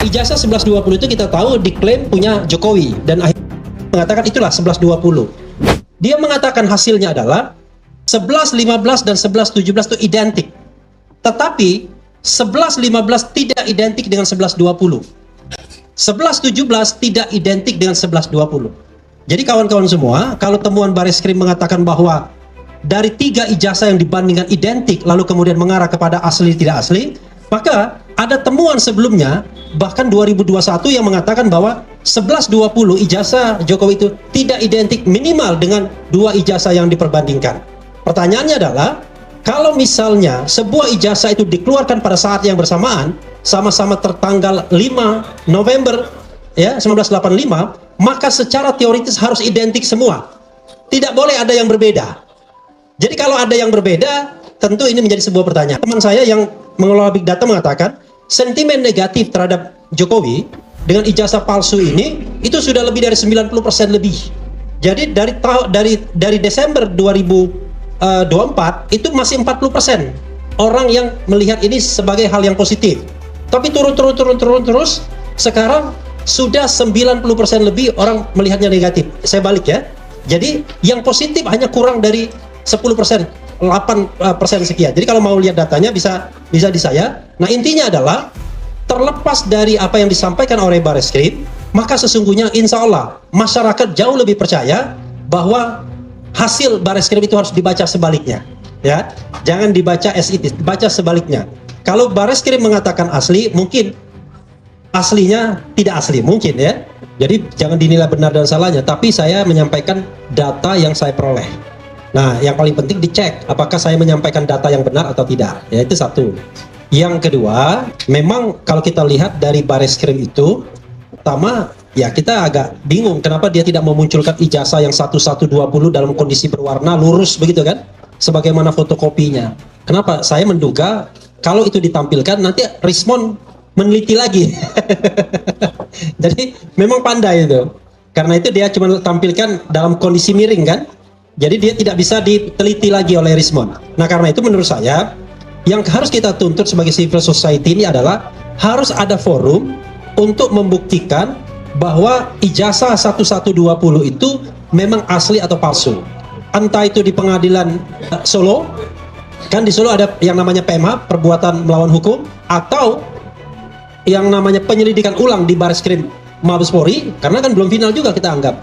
Ijazah 1120 itu kita tahu diklaim punya Jokowi dan akhirnya mengatakan itulah 1120. Dia mengatakan hasilnya adalah 1115 dan 1117 itu identik. Tetapi 1115 tidak identik dengan 1120. 1117 tidak identik dengan 1120. Jadi kawan-kawan semua, kalau temuan Bareskrim mengatakan bahwa dari 3 ijazah yang dibandingkan identik lalu kemudian mengarah kepada asli tidak asli, maka ada temuan sebelumnya bahkan 2021 yang mengatakan bahwa 1120 ijazah Jokowi itu tidak identik minimal dengan 2 ijazah yang diperbandingkan. Pertanyaannya adalah, kalau misalnya sebuah ijazah itu dikeluarkan pada saat yang bersamaan, sama-sama tertanggal 5 November ya 1985, maka secara teoritis harus identik semua. Tidak boleh ada yang berbeda. Jadi kalau ada yang berbeda, tentu ini menjadi sebuah pertanyaan. Teman saya yang mengelola big data mengatakan sentimen negatif terhadap Jokowi dengan ijazah palsu ini itu sudah lebih dari 90% lebih. Jadi dari Desember 2024 itu masih 40% orang yang melihat ini sebagai hal yang positif. Tapi turun terus sekarang sudah 90% lebih orang melihatnya negatif. Saya balik ya. Jadi yang positif hanya kurang dari 10%, 8% sekian. Jadi kalau mau lihat datanya bisa di saya. Nah, intinya adalah terlepas dari apa yang disampaikan oleh Bareskrim, maka sesungguhnya insya Allah masyarakat jauh lebih percaya bahwa hasil Bareskrim itu harus dibaca sebaliknya. Ya, jangan dibaca as it is, dibaca sebaliknya. Kalau Bareskrim mengatakan asli, mungkin aslinya tidak asli, mungkin ya. Jadi jangan dinilai benar dan salahnya, tapi saya menyampaikan data yang saya peroleh. Nah, yang paling penting dicek apakah saya menyampaikan data yang benar atau tidak. Ya, itu satu. Yang kedua, memang kalau kita lihat dari Bareskrim itu, pertama ya kita agak bingung kenapa dia tidak memunculkan ijazah yang 1120 dalam kondisi berwarna lurus begitu kan, sebagaimana fotokopinya. Kenapa? Saya menduga kalau itu ditampilkan nanti Rismon meneliti lagi. Jadi memang pandai itu. Karena itu dia cuma tampilkan dalam kondisi miring kan. Jadi dia tidak bisa diteliti lagi oleh Rismon. Nah, karena itu menurut saya yang harus kita tuntut sebagai civil society ini adalah harus ada forum untuk membuktikan bahwa ijazah 1120 itu memang asli atau palsu. Entah itu di pengadilan Solo, kan di Solo ada yang namanya PMH, perbuatan melawan hukum, atau yang namanya penyelidikan ulang di Bareskrim Mabes Polri, karena kan belum final juga kita anggap.